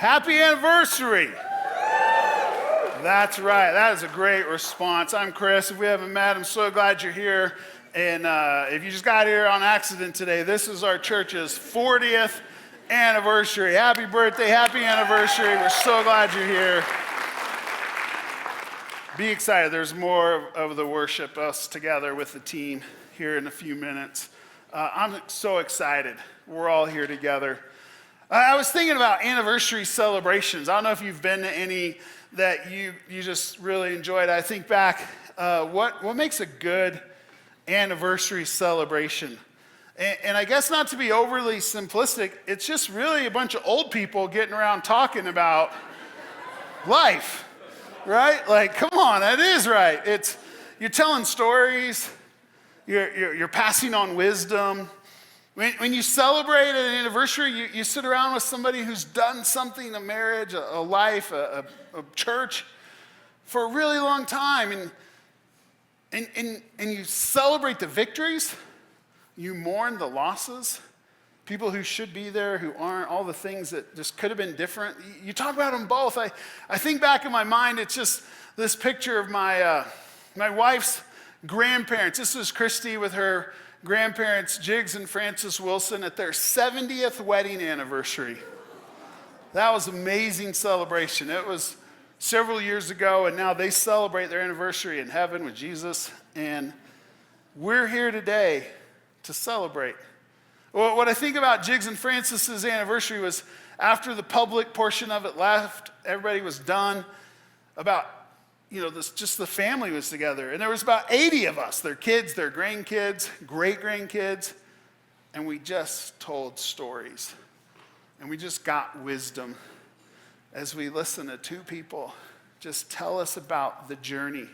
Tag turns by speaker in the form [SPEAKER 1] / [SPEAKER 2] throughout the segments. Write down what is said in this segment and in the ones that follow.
[SPEAKER 1] Happy anniversary. That's right. That is a great response. I'm Chris. If we haven't met, I'm so glad you're here. And if you just got here on accident today, this is our church's 40th anniversary. Happy birthday, happy anniversary. We're so glad you're here. Be excited. There's more of the worship, us together with the team here in a few minutes. I'm so excited. We're all here together. I was thinking about anniversary celebrations. I don't know if you've been to any that you just really enjoyed. I think back, what makes a good anniversary celebration? And I guess not to be overly simplistic, it's just really a bunch of old people getting around talking about life, right? Like, come on, that is right. You're telling stories, you're passing on wisdom. When you celebrate an anniversary, you sit around with somebody who's done something, a marriage, a life, a church, for a really long time. And you celebrate the victories, you mourn the losses, people who should be there, who aren't, all the things that just could have been different. You talk about them both. I think back in my mind, it's just this picture of my wife's grandparents. This is Christy with her grandparents, Jiggs and Frances Wilson, at their 70th wedding anniversary. That was an amazing celebration. It was several years ago, and now they celebrate their anniversary in heaven with Jesus, and we're here today to celebrate. Well, what I think about Jiggs and Frances's anniversary was after the public portion of it left, everybody was done, just the family was together. And there was about 80 of us, their kids, their grandkids, great-grandkids, and we just told stories. And we just got wisdom as we listen to two people just tell us about the journey.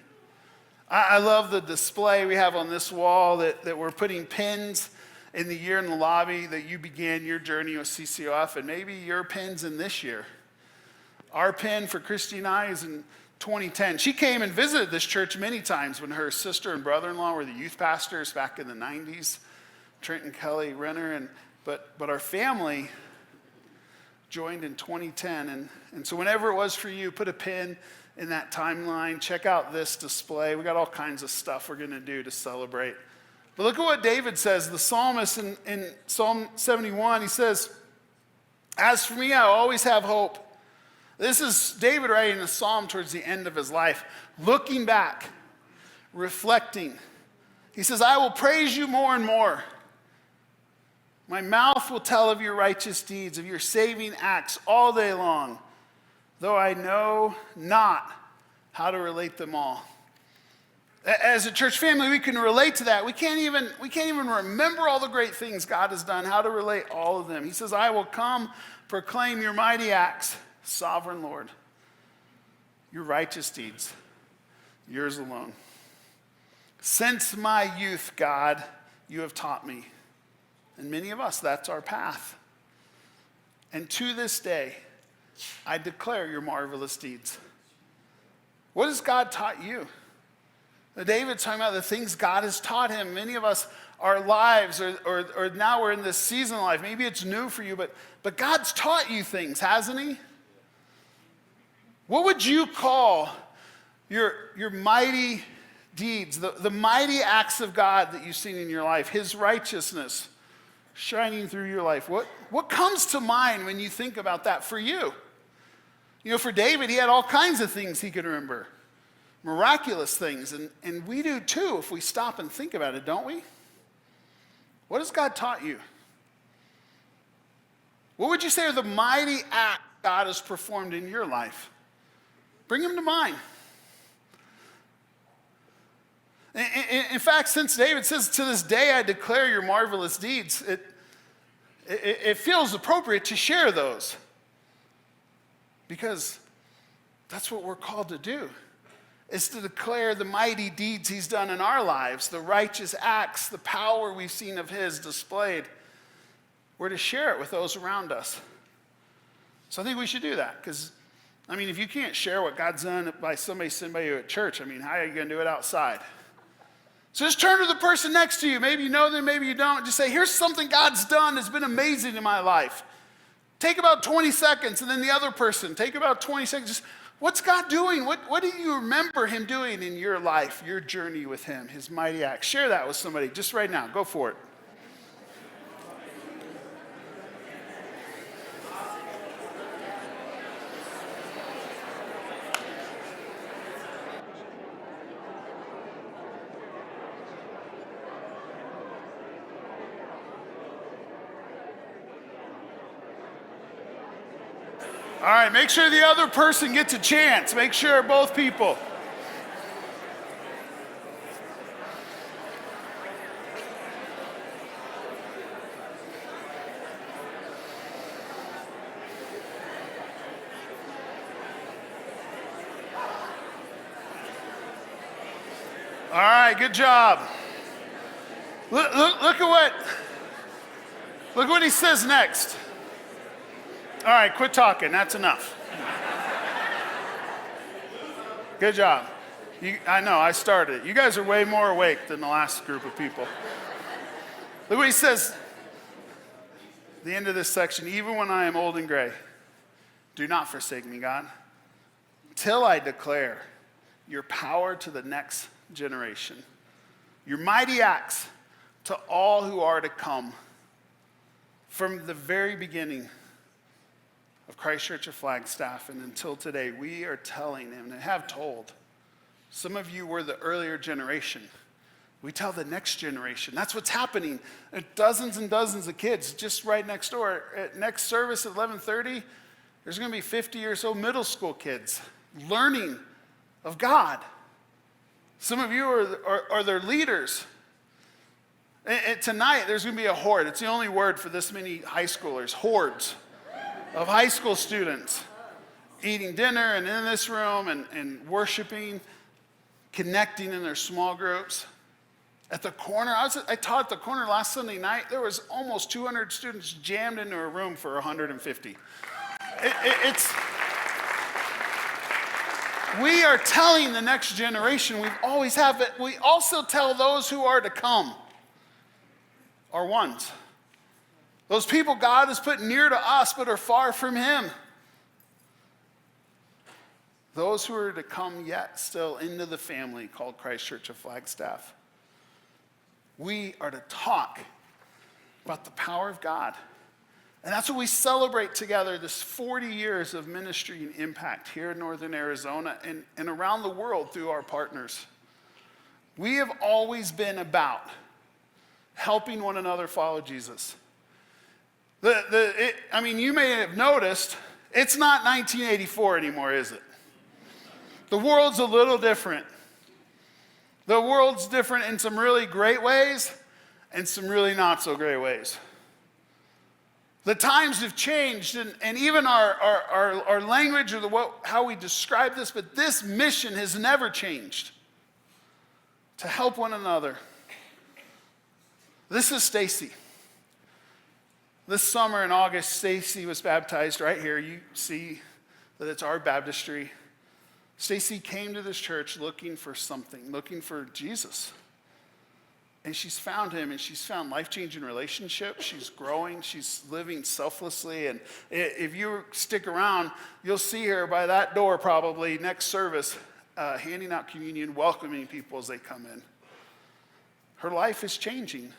[SPEAKER 1] I love the display we have on this wall that we're putting pins in the year in the lobby that you began your journey with CCoF, and maybe your pin's in this year. Our pin for Christy and I is in 2010. She came and visited this church many times when her sister and brother-in-law were the youth pastors back in the 90s, Trent and Kelly Renner, but our family joined in 2010. And so whenever it was for you, put a pin in that timeline. Check out this display. We got all kinds of stuff we're going to do to celebrate. But look at what David says, the psalmist in Psalm 71. He says, "As for me, I always have hope." This is David writing a psalm towards the end of his life, looking back, reflecting. He says, "I will praise you more and more. My mouth will tell of your righteous deeds, of your saving acts all day long, though I know not how to relate them all." As a church family, we can relate to that. We can't even remember all the great things God has done, how to relate all of them. He says, "I will come proclaim your mighty acts, sovereign Lord, your righteous deeds, yours alone. Since my youth, God, you have taught me." And many of us, that's our path. "And to this day, I declare your marvelous deeds." What has God taught you? David's talking about the things God has taught him. Many of us, our lives, or now we're in this season of life. Maybe it's new for you, but God's taught you things, hasn't he? What would you call your mighty deeds, the mighty acts of God that you've seen in your life, his righteousness shining through your life? What comes to mind when you think about that for you? You know, for David, he had all kinds of things he could remember, miraculous things, and we do too if we stop and think about it, don't we? What has God taught you? What would you say are the mighty acts God has performed in your life? Bring them to mind. In fact, since David says, "To this day I declare your marvelous deeds," it feels appropriate to share those, because that's what we're called to do, is to declare the mighty deeds he's done in our lives, the righteous acts, the power we've seen of his displayed. We're to share it with those around us. So I think we should do that, because if you can't share what God's done by somebody sitting by you at church, how are you going to do it outside? So just turn to the person next to you. Maybe you know them, maybe you don't. Just say, "Here's something God's done that's been amazing in my life. Take about 20 seconds, and then the other person, take about 20 seconds. Just, what's God doing? What do you remember him doing in your life, your journey with him, his mighty acts? Share that with somebody just right now. Go for it. All right, make sure the other person gets a chance. Make sure both people. All right, good job. Look what he says next. All right, quit talking. That's enough. Good job. I know, I started. You guys are way more awake than the last group of people. Look what he says at the end of this section. Even when I am old and gray, do not forsake me, God, till I declare your power to the next generation, your mighty acts to all who are to come. From the very beginning of Christ Church of Flagstaff and until today, we are telling him and have told. Some of you were the earlier generation. We tell the next generation. That's what's happening. Dozens and dozens of kids just right next door. At next service at 11:30, there's going to be 50 or so middle school kids learning of God. Some of you are their leaders. And tonight, there's going to be a horde. It's the only word for this many high schoolers, hordes of high school students eating dinner and in this room and worshiping, connecting in their small groups. At the corner, I taught at the corner last Sunday night. There was almost 200 students jammed into a room for 150. We are telling the next generation, we've always have it. We also tell those who are to come, our ones. Those people God has put near to us but are far from him. Those who are to come yet still into the family called Christ Church of Flagstaff. We are to talk about the power of God. And that's what we celebrate together, this 40 years of ministry and impact here in Northern Arizona and around the world through our partners. We have always been about helping one another follow Jesus. You may have noticed, it's not 1984 anymore, is it? The world's a little different. The world's different in some really great ways and some really not so great ways. The times have changed, and even our language or how we describe this, but this mission has never changed. To help one another. This is Stacy. This summer in August, Stacy was baptized right here. You see that it's our baptistry. Stacy came to this church looking for something, looking for Jesus. And she's found him, and she's found life-changing relationships. She's growing. She's living selflessly. And if you stick around, you'll see her by that door probably next service, handing out communion, welcoming people as they come in. Her life is changing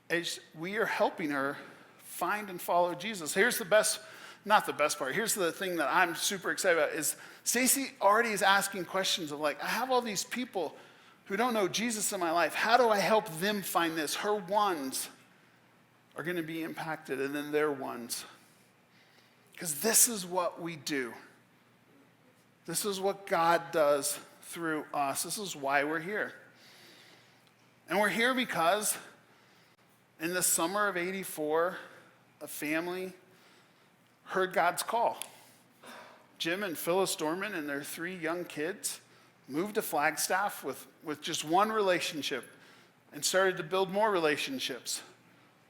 [SPEAKER 1] as we are helping her find and follow Jesus. Here's the best, not the best part. Here's the thing that I'm super excited about is Stacy already is asking questions of like, I have all these people who don't know Jesus in my life. How do I help them find this? Her ones are going to be impacted, and then their ones. Because this is what we do. This is what God does through us. This is why we're here. And we're here because in the summer of '84, a family heard God's call. Jim and Phyllis Dorman and their 3 young kids moved to Flagstaff with just one relationship and started to build more relationships.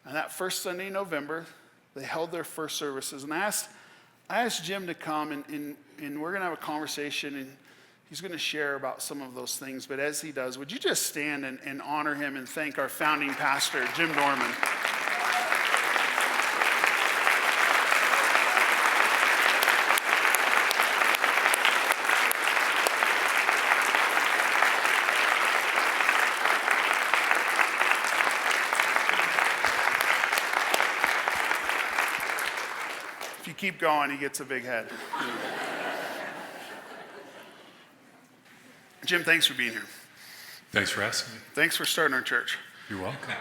[SPEAKER 1] And that first Sunday in November, they held their first services. And I asked Jim to come, and we're going to have a conversation, and he's going to share about some of those things. But as he does, would you just stand and honor him and thank our founding pastor, Jim Dorman. keep going, he gets a big head. Jim, thanks for being here.
[SPEAKER 2] Thanks for asking me.
[SPEAKER 1] Thanks for starting our church.
[SPEAKER 2] You're welcome.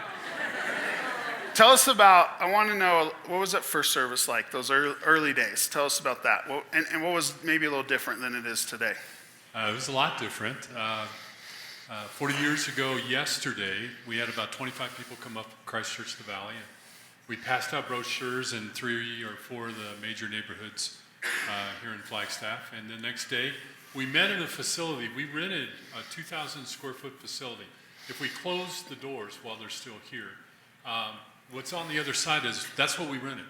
[SPEAKER 1] Tell us about, I want to know, what was that first service like, those early days? Tell us about that. And what was maybe a little different than it is today?
[SPEAKER 2] It was a lot different. 40 years ago yesterday, we had about 25 people come up from Christ Church the Valley. And we passed out brochures in 3 or 4 of the major neighborhoods here in Flagstaff. And the next day, we met in a facility. We rented a 2,000 square foot facility. If we close the doors while they're still here, what's on the other side is, that's what we rented.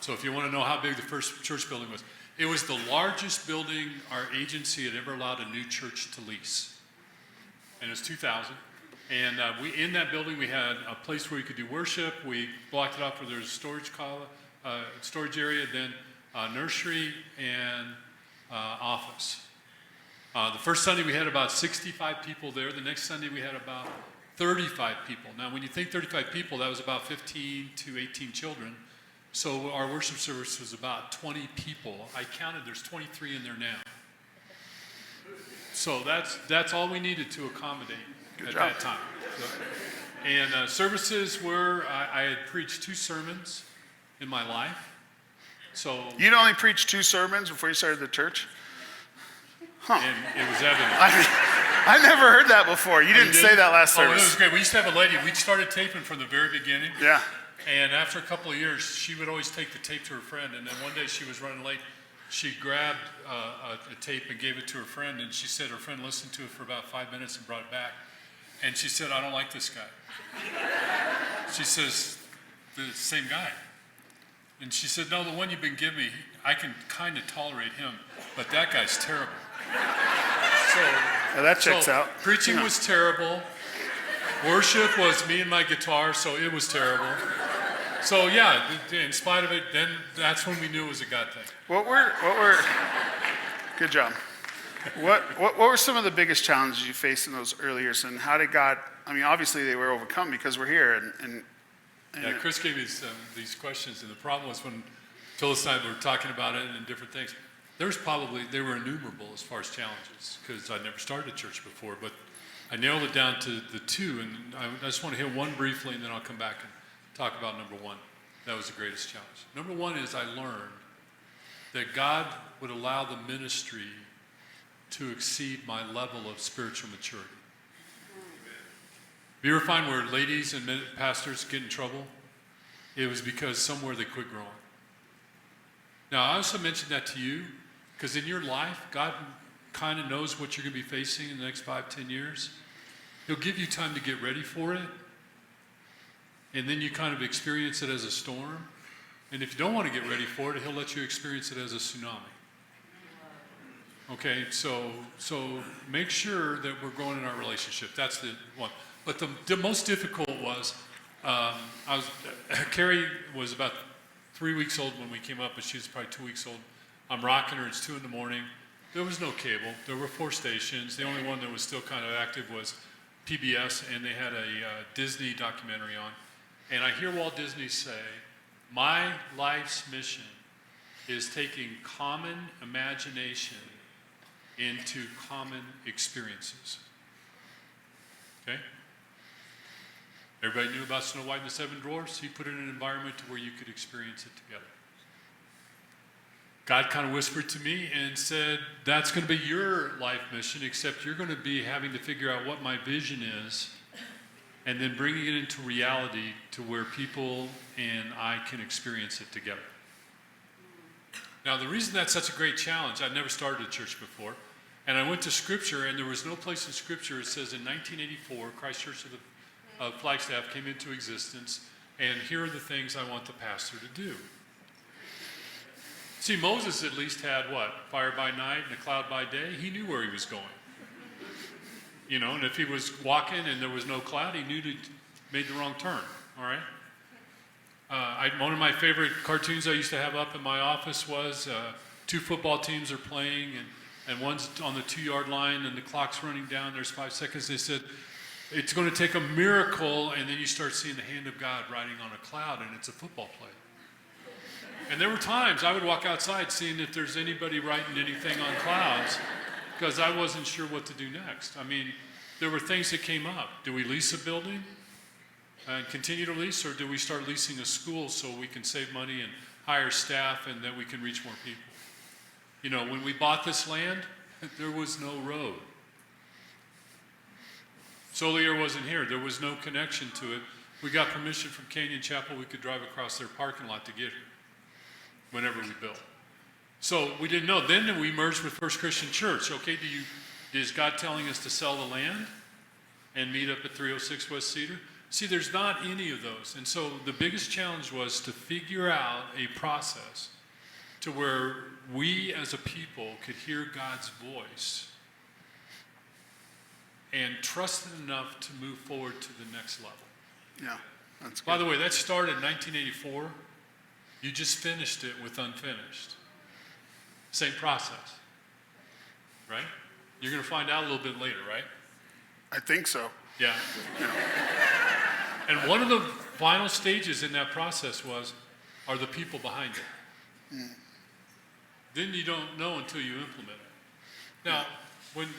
[SPEAKER 2] So if you want to know how big the first church building was, it was the largest building our agency had ever allowed a new church to lease. And it was 2,000. And in that building, we had a place where we could do worship. We blocked it off where there was a storage area, then nursery and office. The first Sunday, we had about 65 people there. The next Sunday, we had about 35 people. Now, when you think 35 people, that was about 15 to 18 children. So our worship service was about 20 people. I counted, there's 23 in there now. So that's all we needed to accommodate at that time. And services were, I had preached 2 sermons in my life. So
[SPEAKER 1] you'd only preached 2 sermons before you started the church? Huh.
[SPEAKER 2] And it was evident.
[SPEAKER 1] I never heard that before. You didn't say that last service.
[SPEAKER 2] Oh, it was great. We used to have a lady. We started taping from the very beginning.
[SPEAKER 1] Yeah.
[SPEAKER 2] And after a couple of years, she would always take the tape to her friend. And then one day she was running late. She grabbed a tape and gave it to her friend. And she said her friend listened to it for about 5 minutes and brought it back. And she said, I don't like this guy. She says, the same guy. And she said, no, the one you've been giving me, I can kind of tolerate him, but that guy's terrible. So
[SPEAKER 1] well, that checks out.
[SPEAKER 2] Preaching was terrible. Worship was me and my guitar, so it was terrible. So yeah, in spite of it, then that's when we knew it was a God thing.
[SPEAKER 1] Good job. What were some of the biggest challenges you faced in those early years, and how did God, I mean, obviously they were overcome because we're here.
[SPEAKER 2] Yeah, Chris gave me these questions, and the problem was when Phyllis and I were talking about it and different things, they were innumerable as far as challenges, because I'd never started a church before, but I narrowed it down to the 2, and I just want to hit one briefly, and then I'll come back and talk about number 1. That was the greatest challenge. Number 1 is I learned that God would allow the ministry to exceed my level of spiritual maturity. You ever find where ladies and pastors get in trouble? It was because somewhere they quit growing. Now, I also mentioned that to you because in your life, God kind of knows what you're going to be facing in the next 5-10 years. He'll give you time to get ready for it, and then you kind of experience it as a storm. And if you don't want to get ready for it, he'll let you experience it as a tsunami. Okay, so make sure that we're growing in our relationship. That's the one. But the most difficult was, Carrie was about 3 weeks old when we came up, but she was probably 2 weeks old. I'm rocking her, it's 2 a.m. There was no cable. There were 4 stations. The only one that was still kind of active was PBS, and they had a Disney documentary on. And I hear Walt Disney say, my life's mission is taking common imagination into common experiences. Okay? Everybody knew about Snow White and the 7 Dwarfs. He put it in an environment to where you could experience it together. God kind of whispered to me and said, that's going to be your life mission, except you're going to be having to figure out what my vision is and then bringing it into reality to where people and I can experience it together. Now, the reason that's such a great challenge, I'd never started a church before, and I went to Scripture, and there was no place in Scripture. It says in 1984, Christ Church of Flagstaff came into existence, and here are the things I want the pastor to do. See, Moses at least had what? Fire by night and a cloud by day. He knew where he was going. You know, and if he was walking and there was no cloud, he knew he made the wrong turn, all right? One of my favorite cartoons I used to have up in my office was 2 football teams are playing, and one's on the 2-yard line, and the clock's running down. There's 5 seconds. They said, it's going to take a miracle, and then you start seeing the hand of God riding on a cloud, and it's a football play. And there were times I would walk outside seeing if there's anybody writing anything on clouds because I wasn't sure what to do next. I mean, there were things that came up. Do we lease a building and continue to lease, or do we start leasing a school so we can save money and hire staff and that we can reach more people? You know, when we bought this land, there was no road. Solier wasn't here. There was no connection to it. We got permission from Canyon Chapel. We could drive across their parking lot to get here whenever we built. So we didn't know. Then we merged with First Christian Church. Okay, is God telling us to sell the land and meet up at 306 West Cedar? See, there's not any of those. And so the biggest challenge was to figure out a process to where we as a people could hear God's voice and trust it enough to move forward to the next level.
[SPEAKER 1] Yeah, that's good.
[SPEAKER 2] By the way, that started in 1984. You just finished it with unfinished. Same process, right? You're going to find out a little bit later, right?
[SPEAKER 1] I think so.
[SPEAKER 2] Yeah. And one of the final stages in that process are the people behind it. Mm. Then you don't know until you implement it. Now, when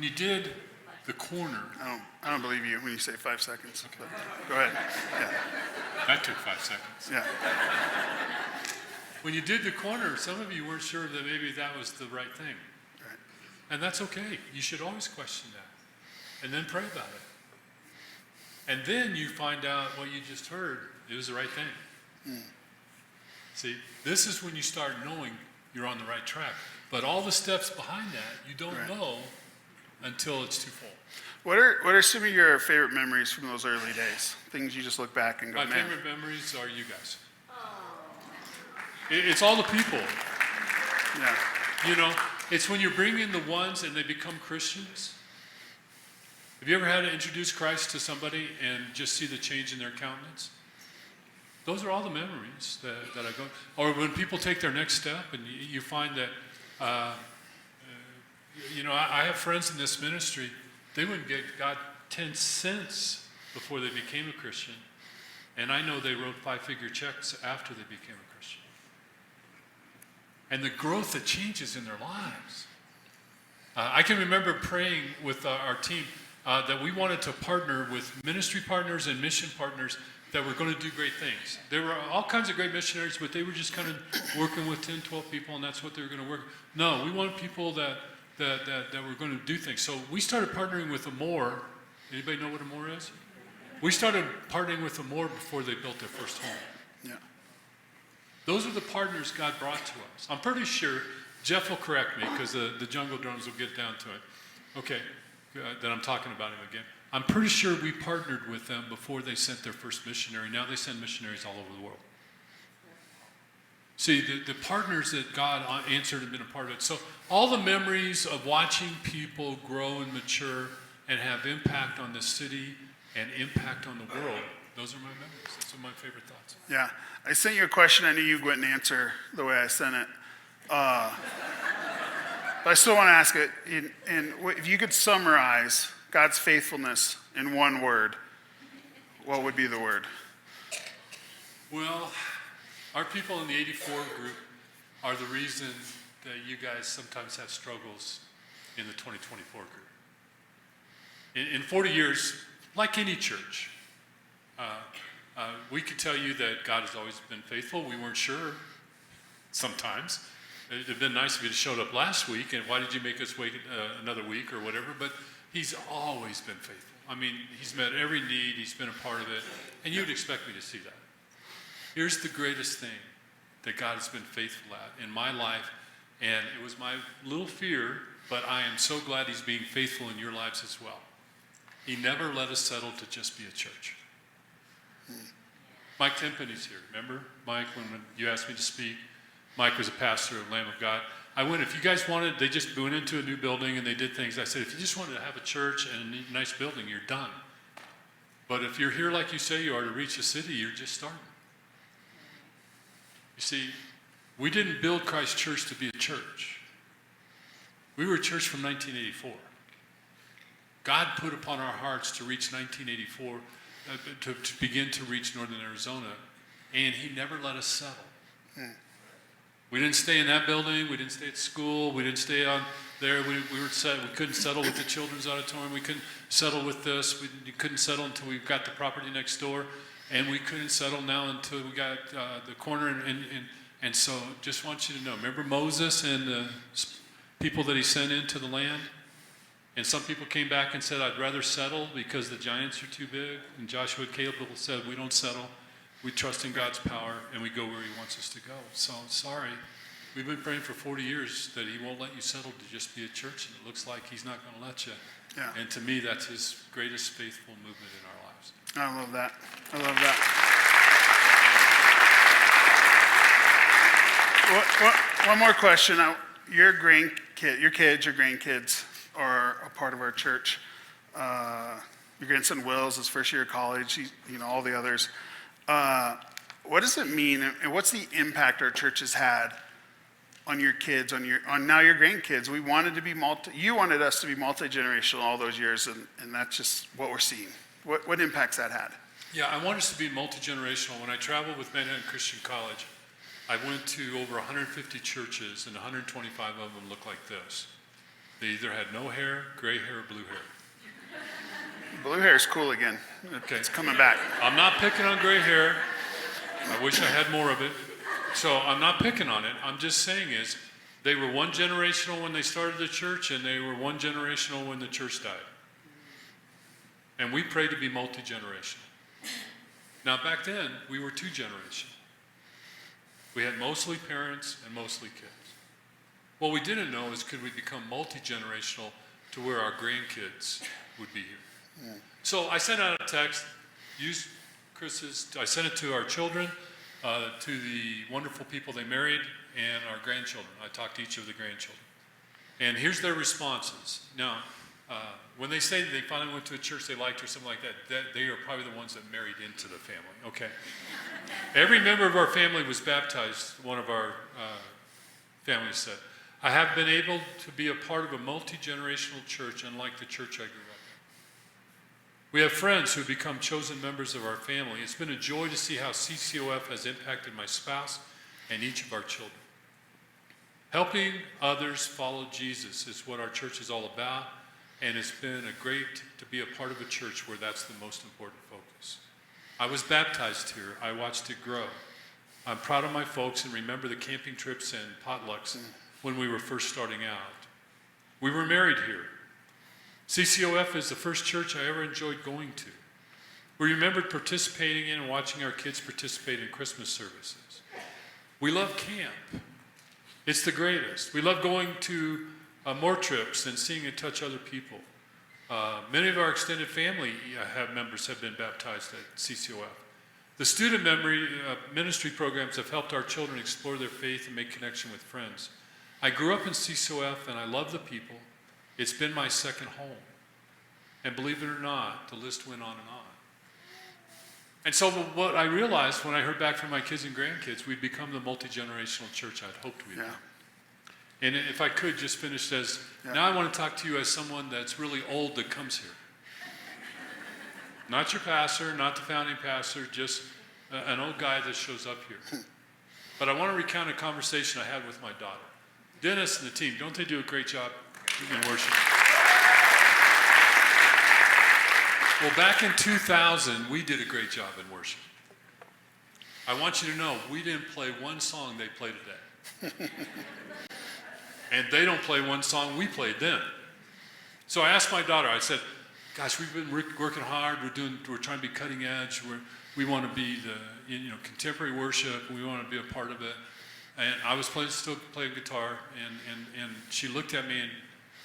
[SPEAKER 2] you did the corner.
[SPEAKER 1] I don't believe you when you say 5 seconds. Okay. Go ahead. Yeah.
[SPEAKER 2] That took 5 seconds.
[SPEAKER 1] Yeah.
[SPEAKER 2] When you did the corner, some of you weren't sure that maybe that was the right thing.
[SPEAKER 1] Right.
[SPEAKER 2] And that's okay. You should always question that. And then pray about it. And then you find out what you just heard, it was the right thing. Mm. See, this is when you start knowing you're on the right track. But all the steps behind that, you don't know until it's too full.
[SPEAKER 1] What are some of your favorite memories from those early days? Things you just look back and go,
[SPEAKER 2] My
[SPEAKER 1] man.
[SPEAKER 2] favorite memories are you guys. It's all the people.
[SPEAKER 1] Yeah.
[SPEAKER 2] You know, it's when you're bringing the ones and they become Christians. Have you ever had to introduce Christ to somebody and just see the change in their countenance? Those are all the memories that I go. Or when people take their next step and you find that, I have friends in this ministry, they wouldn't get God 10 cents before they became a Christian. And I know they wrote 5-figure checks after they became a Christian. And the growth that changes in their lives. I can remember praying with our team that we wanted to partner with ministry partners and mission partners that were going to do great things. There were all kinds of great missionaries, but they were just kind of working with 10, 12 people, and that's what they were going to work. No, we wanted people that were going to do things. So we started partnering with Amore. Anybody know what Amore is? We started partnering with Amore before they built their first home.
[SPEAKER 1] Yeah.
[SPEAKER 2] Those are the partners God brought to us. I'm pretty sure, Jeff will correct me because the jungle drums will get down to it. Okay, that I'm talking about him again. I'm pretty sure we partnered with them before they sent their first missionary. Now they send missionaries all over the world. See, the partners that God answered have been a part of it. So all the memories of watching people grow and mature and have impact on the city and impact on the world, those are my memories. Those are my favorite thoughts.
[SPEAKER 1] Yeah. I sent you a question. I knew you wouldn't answer the way I sent it. But I still want to ask it. And if you could summarize God's faithfulness in one word, what would be the word?
[SPEAKER 2] Well, our people in the 84 group are the reason that you guys sometimes have struggles in the 2024 group. In 40 years, like any church, we could tell you that God has always been faithful. We weren't sure sometimes. It would have been nice if you had showed up last week, and why did you make us wait another week or whatever, but he's always been faithful. I mean, he's met every need, he's been a part of it, and you'd expect me to see that. Here's the greatest thing that God has been faithful at in my life, and it was my little fear, but I am so glad he's being faithful in your lives as well. He never let us settle to just be a church. Mike Timpany's here. Remember, Mike, when you asked me to speak? Mike was a pastor of Lamb of God. I went, if you guys wanted, they just went into a new building and they did things. I said, if you just wanted to have a church and a nice building, you're done. But if you're here like you say you are to reach a city, you're just starting. You see, we didn't build Christ Church to be a church. We were a church from 1984. God put upon our hearts to reach 1984, to begin to reach Northern Arizona and he never let us settle. We didn't stay in that building. We didn't stay at school. We didn't stay on there. We couldn't settle with the children's auditorium. We couldn't settle with this. We couldn't settle until we got the property next door, and we couldn't settle now until we got the corner. And so, just want you to know. Remember Moses and the people that he sent into the land? And some people came back and said, "I'd rather settle because the giants are too big." And Joshua and Caleb said, "We don't settle. We trust in God's power, and we go where he wants us to go." So, sorry. We've been praying for 40 years that he won't let you settle to just be a church, and it looks like he's not going to let you.
[SPEAKER 1] Yeah.
[SPEAKER 2] And to me, that's his greatest faithful movement in our lives.
[SPEAKER 1] I love that. I love that. One more question. Your grandkids are a part of our church. Your grandson Will's his first year of college. All the others. What does it mean, and what's the impact our church has had on your kids, on now your grandkids? You wanted us to be multi-generational all those years, and that's just what we're seeing. What impacts that had?
[SPEAKER 2] Yeah, I want us to be multi-generational. When I traveled with Manhattan Christian College, I went to over 150 churches, and 125 of them looked like this. They either had no hair, gray hair, or blue hair.
[SPEAKER 1] Blue hair is cool again.
[SPEAKER 2] Okay.
[SPEAKER 1] It's coming back.
[SPEAKER 2] I'm not picking on gray hair. I wish I had more of it. So I'm not picking on it. I'm just saying is they were one generational when they started the church, and they were one generational when the church died. And we pray to be multi-generational. Now back then, we were two generational. We had mostly parents and mostly kids. What we didn't know is could we become multi-generational to where our grandkids would be here. Yeah. So I sent out a text, used I sent it to our children, to the wonderful people they married, and our grandchildren. I talked to each of the grandchildren. And here's their responses. Now, when they say that they finally went to a church they liked or something like that, they are probably the ones that married into the family, okay? Every member of our family was baptized, one of our families said. I have been able to be a part of a multi-generational church unlike the church I grew up in. We have friends who have become chosen members of our family. It's been a joy to see how CCoF has impacted my spouse and each of our children. Helping others follow Jesus is what our church is all about, and it's been great to be a part of a church where that's the most important focus. I was baptized here. I watched it grow. I'm proud of my folks and remember the camping trips and potlucks when we were first starting out. We were married here. CCoF is the first church I ever enjoyed going to. We remembered participating in and watching our kids participate in Christmas services. We love camp. It's the greatest. We love going to more trips and seeing and touch other people. Many of our extended family members have been baptized at CCoF. The student ministry programs have helped our children explore their faith and make connection with friends. I grew up in CCoF and I love the people. It's been my second home. And believe it or not, the list went on and on. And so what I realized when I heard back from my kids and grandkids, we'd become the multi-generational church I'd hoped we'd be. And if I could just finish as, now I want to talk to you as someone that's really old that comes here. Not your pastor, not the founding pastor, just an old guy that shows up here. But I want to recount a conversation I had with my daughter. Dennis and the team, don't they do a great job in worship? Well, back in 2000, we did a great job in worship. I want you to know, we didn't play one song they play today. And they don't play one song we played then. So I asked my daughter, I said, gosh, we've been working hard, we're trying to be cutting edge, we want to be the contemporary worship, we want to be a part of it. And I was still playing guitar, and she looked at me, and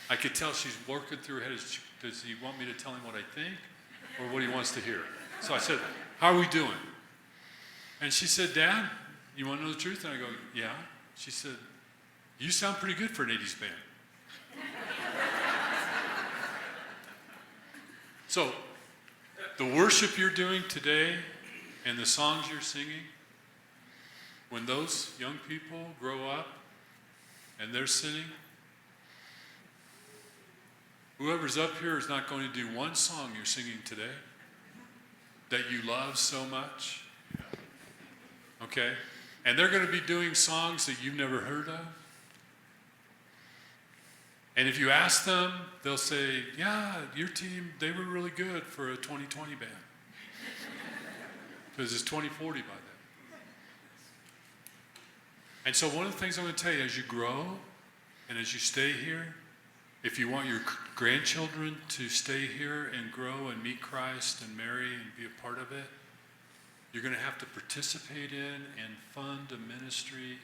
[SPEAKER 2] I could tell she's working through her head. Does he want me to tell him what I think, or what he wants to hear? So I said, how are we doing? And she said, Dad, you want to know the truth? And I go, yeah. She said, you sound pretty good for an 80s band. So, the worship you're doing today and the songs you're singing, when those young people grow up and they're singing, whoever's up here is not going to do one song you're singing today that you love so much okay? And they're going to be doing songs that you've never heard of. And if you ask them, they'll say, yeah, your team, they were really good for a 2020 band. Because it's 2040 by then. And so one of the things I'm going to tell you, as you grow and as you stay here, if you want your grandchildren to stay here and grow and meet Christ and marry and be a part of it, you're going to have to participate in and fund a ministry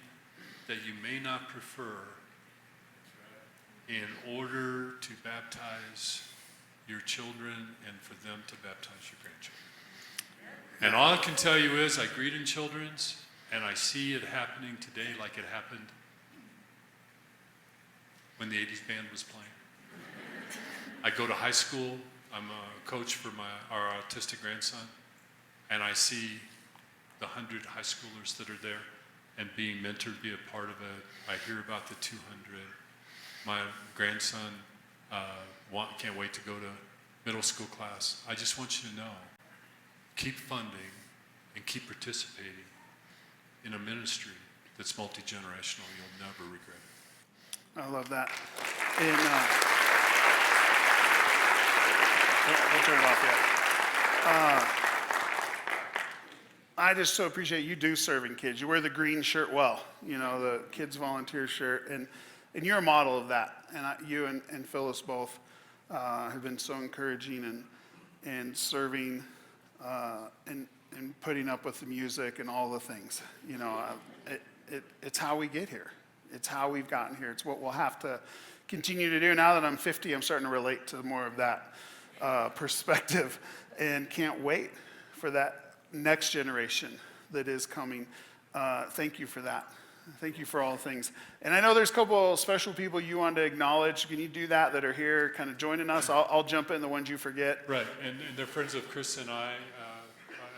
[SPEAKER 2] that you may not prefer in order to baptize your children and for them to baptize your grandchildren. And all I can tell you is I greet in children's, and I see it happening today like it happened when the 80s band was playing. I go to high school. I'm a coach for our autistic grandson, and I see the 100 high schoolers that are there and being mentored, be a part of it. I hear about the 200. My grandson can't wait to go to middle school class. I just want you to know, keep funding and keep participating in a ministry that's multi-generational. You'll never regret it.
[SPEAKER 1] I love that. And don't turn it off yet. I just so appreciate you do serving kids. You wear the green shirt well, you know, the kids volunteer shirt, and you're a model of that. And you and Phyllis both have been so encouraging and serving and putting up with the music and all the things. You know, it's how we get here. It's how we've gotten here. It's what we'll have to continue to do. Now that I'm 50, I'm starting to relate to more of that perspective, and can't wait for that next generation that is coming. Thank you for that. Thank you for all the things. And I know there's a couple of special people you want to acknowledge. Can you do that are here kind of joining us? I'll jump in the ones you forget.
[SPEAKER 2] Right, and they're friends of Chris and I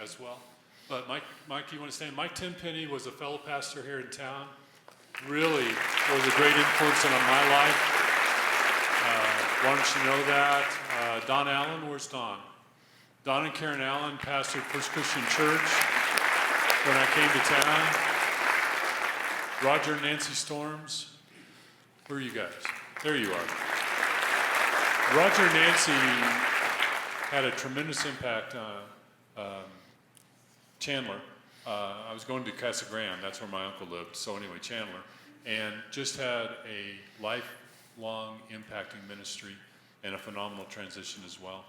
[SPEAKER 2] as well. But Mike, you want to stand? Mike Tenpenny was a fellow pastor here in town. Really was a great influence on my life. Why don't you know that? Don Allen, where's Don? Don and Karen Allen pastored First Christian Church when I came to town. Roger and Nancy Storms, where are you guys? There you are. Roger and Nancy had a tremendous impact on Chandler. I was going to Casa Grande, that's where my uncle lived, so anyway, Chandler, and just had a lifelong impacting ministry and a phenomenal transition as well.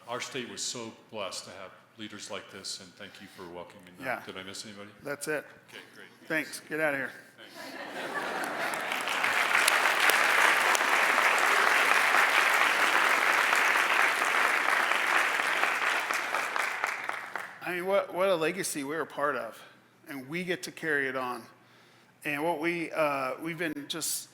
[SPEAKER 2] Our state was so blessed to have leaders like this, and thank you for welcoming them.
[SPEAKER 1] Yeah.
[SPEAKER 2] Did I miss anybody?
[SPEAKER 1] That's it.
[SPEAKER 2] Okay, great.
[SPEAKER 1] Thanks. Get out of here. I mean, what a legacy we're a part of, and we get to carry it on. And what we've been just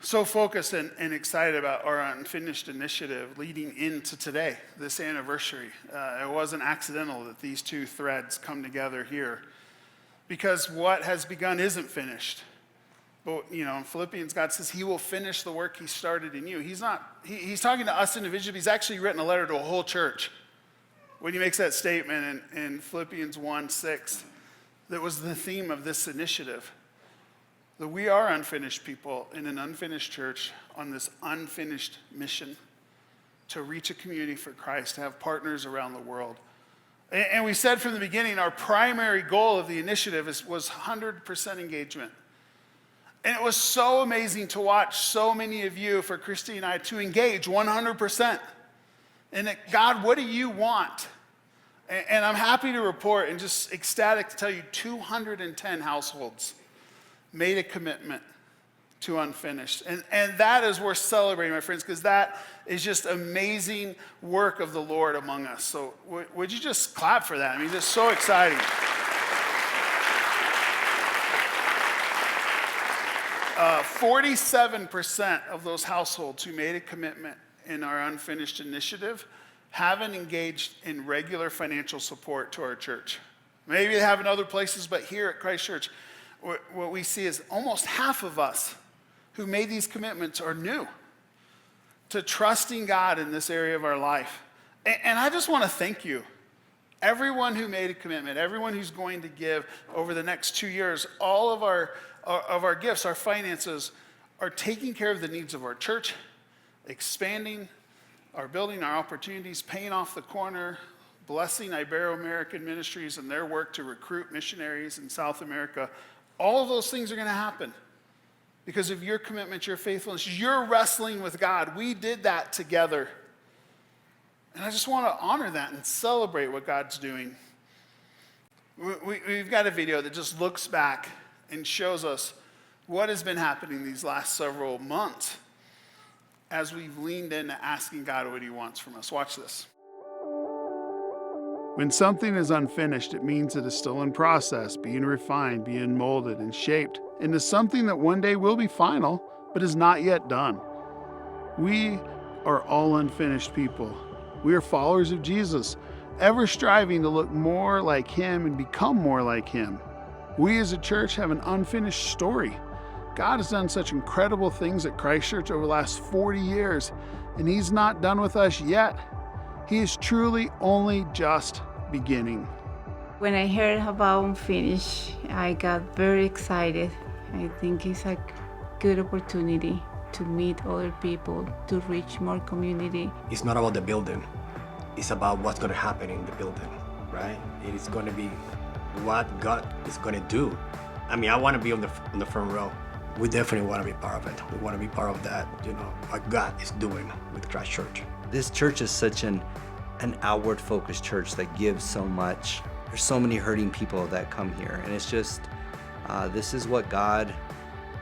[SPEAKER 1] so focused and excited about our unfinished initiative leading into today, this anniversary. It wasn't accidental that these two threads come together here, because what has begun isn't finished. But, you know, in Philippians, God says he will finish the work he started in you. He's talking to us individually. He's actually written a letter to a whole church when he makes that statement in Philippians 1:6. That was the theme of this initiative. That we are unfinished people in an unfinished church on this unfinished mission to reach a community for Christ, to have partners around the world. And we said from the beginning, our primary goal of the initiative was 100% engagement. And it was so amazing to watch so many of you, for Christy and I, to engage 100%. And God, what do you want? And I'm happy to report and just ecstatic to tell you 210 households made a commitment to unfinished. And that is worth celebrating, my friends, because that is just amazing work of the Lord among us. So would you just clap for that? I mean, it's so exciting. 47% of those households who made a commitment in our unfinished initiative haven't engaged in regular financial support to our church. Maybe they have in other places, but here at Christ Church, what we see is almost half of us who made these commitments are new to trusting God in this area of our life. And I just want to thank you Everyone who made a commitment, everyone who's going to give over the next 2 years, all of our gifts, our finances, are taking care of the needs of our church, expanding our building, our opportunities, paying off the corner, blessing Ibero-American ministries and their work to recruit missionaries in South America. All of those things are going to happen because of your commitment, your faithfulness. You're wrestling with God. We did that together. And I just want to honor that and celebrate what God's doing. We've got a video that just looks back and shows us what has been happening these last several months as we've leaned into asking God what he wants from us. Watch this. When something is unfinished, it means it is still in process, being refined, being molded and shaped into something that one day will be final, but is not yet done. We are all unfinished people. We are followers of Jesus, ever striving to look more like him and become more like him. We as a church have an unfinished story. God has done such incredible things at Christ Church over the last 40 years, and he's not done with us yet. He is truly only just beginning.
[SPEAKER 3] When I heard about Unfinished, I got very excited. I think it's a good opportunity to meet other people, to reach more community.
[SPEAKER 4] It's not about the building. It's about what's going to happen in the building, right? It is going to be what God is going to do. I mean, I want to be on the front row. We definitely want to be part of it. We want to be part of that, what God is doing with Christ Church.
[SPEAKER 5] This church is such an outward-focused church that gives so much. There's so many hurting people that come here, and it's just, this is what God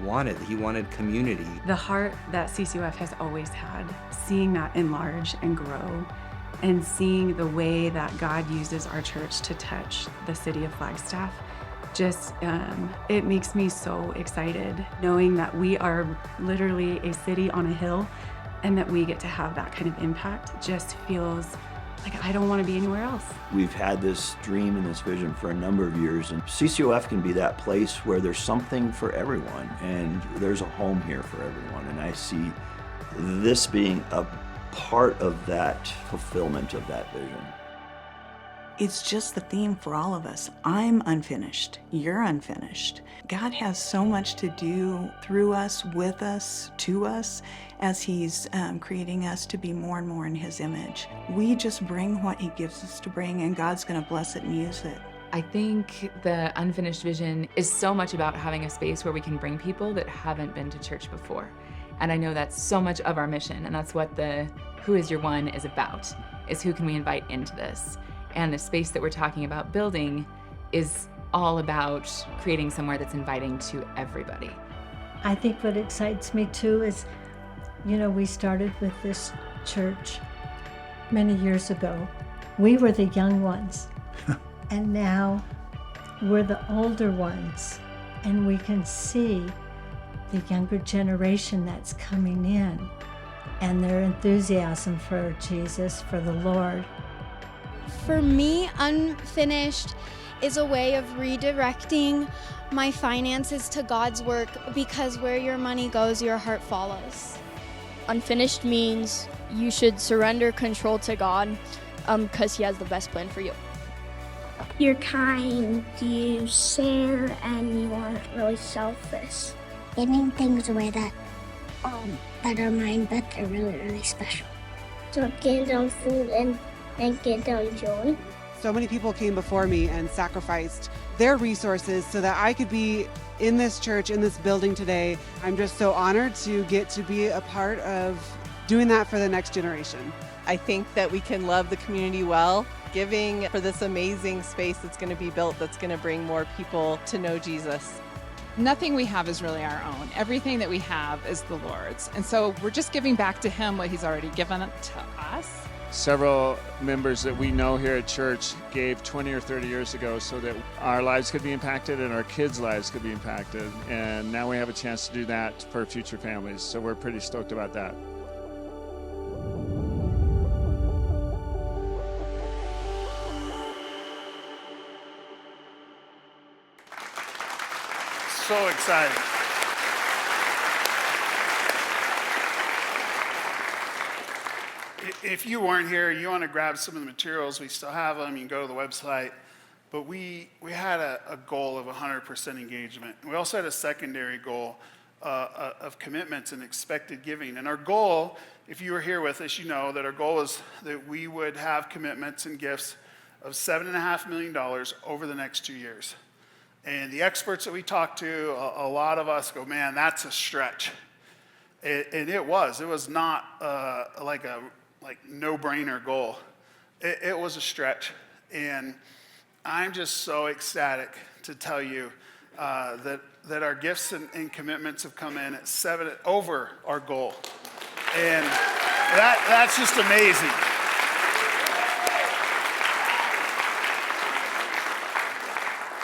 [SPEAKER 5] wanted. He wanted community.
[SPEAKER 6] The heart that CCoF has always had, seeing that enlarge and grow, and seeing the way that God uses our church to touch the city of Flagstaff, just, it makes me so excited knowing that we are literally a city on a hill and that we get to have that kind of impact. Just feels like I don't want to be anywhere else.
[SPEAKER 7] We've had this dream and this vision for a number of years, and CCoF can be that place where there's something for everyone, and there's a home here for everyone. And I see this being a part of that fulfillment of that vision.
[SPEAKER 8] It's just the theme for all of us. I'm unfinished. You're unfinished. God has so much to do through us, with us, to us, as he's creating us to be more and more in his image. We just bring what he gives us to bring, and God's going to bless it and use it.
[SPEAKER 9] I think the Unfinished Vision is so much about having a space where we can bring people that haven't been to church before. And I know that's so much of our mission, and that's what the Who is Your One is about, is who can we invite into this. And the space that we're talking about building is all about creating somewhere that's inviting to everybody.
[SPEAKER 10] I think what excites me too is, we started with this church many years ago. We were the young ones, and now we're the older ones, and we can see the younger generation that's coming in and their enthusiasm for Jesus, for the Lord.
[SPEAKER 11] For me, Unfinished is a way of redirecting my finances to God's work, because where your money goes, your heart follows.
[SPEAKER 12] Unfinished means you should surrender control to God because he has the best plan for you.
[SPEAKER 13] You're kind, you share, and you aren't really selfish. Giving things away that are mine, but they're really, really special. So give them food and give them joy.
[SPEAKER 14] So many people came before me and sacrificed their resources so that I could be in this church, in this building today. I'm just so honored to get to be a part of doing that for the next generation.
[SPEAKER 15] I think that we can love the community well, giving for this amazing space that's going to be built, that's going to bring more people to know Jesus.
[SPEAKER 16] Nothing we have is really our own. Everything that we have is the Lord's. And so we're just giving back to him what he's already given to us.
[SPEAKER 17] Several members that we know here at church gave 20 or 30 years ago so that our lives could be impacted and our kids' lives could be impacted. And now we have a chance to do that for future families. So we're pretty stoked about that.
[SPEAKER 1] So exciting. if you weren't here, you want to grab some of the materials, we still have them. You can go to the website. But we had a goal of 100% engagement. We also had a secondary goal of commitments and expected giving. And our goal, if you were here with us, you know that our goal is that we would have commitments and gifts of $7.5 million over the next 2 years. And the experts that we talked to, a lot of us go, man, that's a stretch. And it was. It was not like no-brainer goal. It was a stretch. And I'm just so ecstatic to tell you that our gifts and commitments have come in at over our goal. And that's just amazing.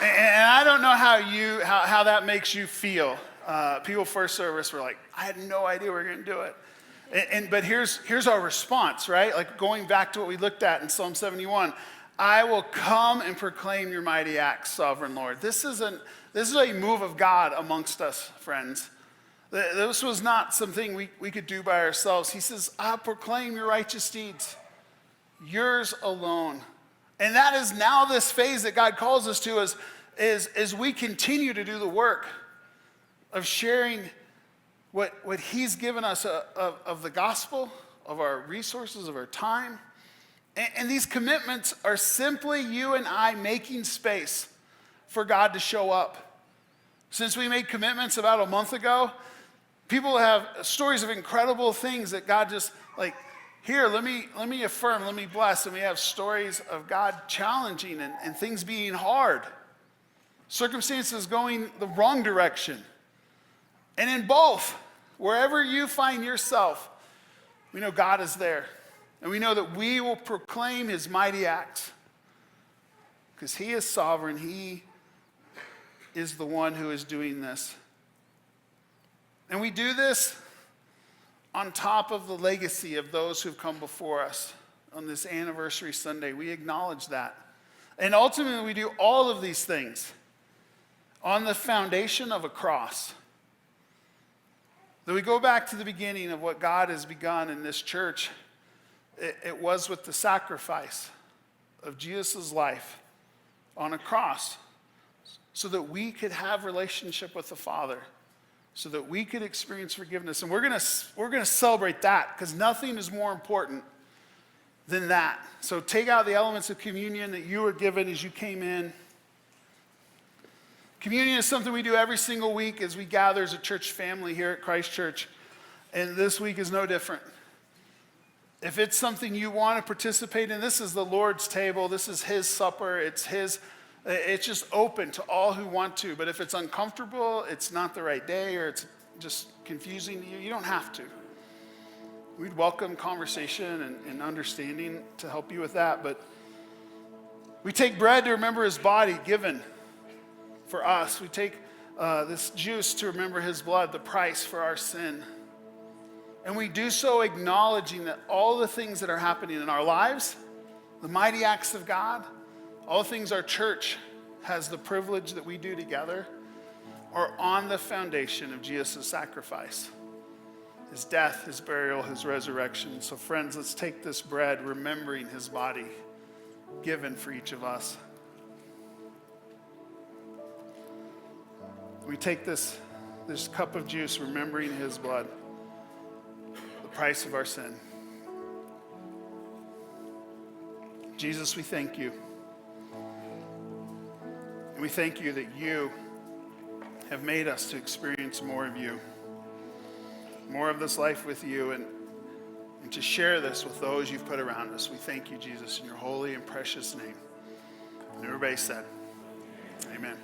[SPEAKER 1] And I don't know how that makes you feel. People first service were like, I had no idea we were going to do it. But here's our response, right? Like going back to what we looked at in Psalm 71. I will come and proclaim your mighty acts, sovereign Lord. This is a move of God amongst us, friends. This was not something we could do by ourselves. He says, I'll proclaim your righteous deeds, yours alone. And that is now this phase that God calls us to as we continue to do the work of sharing what he's given us of the gospel, of our resources, of our time. And these commitments are simply you and I making space for God to show up. Since we made commitments about a month ago, people have stories of incredible things that God just like, here, let me affirm, let me bless. And we have stories of God challenging and things being hard. Circumstances going the wrong direction. And in both, wherever you find yourself, we know God is there. And we know that we will proclaim his mighty acts because he is sovereign. He is the one who is doing this. And we do this on top of the legacy of those who've come before us on this anniversary Sunday. We acknowledge that. And ultimately, we do all of these things on the foundation of a cross. That we go back to the beginning of what God has begun in this church. It was with the sacrifice of Jesus' life on a cross so that we could have relationship with the Father, so that we could experience forgiveness. And we're gonna celebrate that because nothing is more important than that. So take out the elements of communion that you were given as you came in. Communion is something we do every single week as we gather as a church family here at Christ Church. And this week is no different. If it's something you want to participate in, this is the Lord's table. This is his supper. It's just open to all who want to. But if it's uncomfortable, it's not the right day, or it's just confusing to you, you don't have to. We'd welcome conversation and understanding to help you with that. But we take bread to remember his body given for us. We take this juice to remember his blood, the price for our sin. And we do so acknowledging that all the things that are happening in our lives, the mighty acts of God, all the things our church has the privilege that we do together, are on the foundation of Jesus' sacrifice, his death, his burial, his resurrection. So friends, let's take this bread, remembering his body given for each of us. We take this cup of juice, remembering his blood, the price of our sin. Jesus, we thank you. And we thank you that you have made us to experience more of you, more of this life with you, and to share this with those you've put around us. We thank you, Jesus, in your holy and precious name. And everybody said, amen.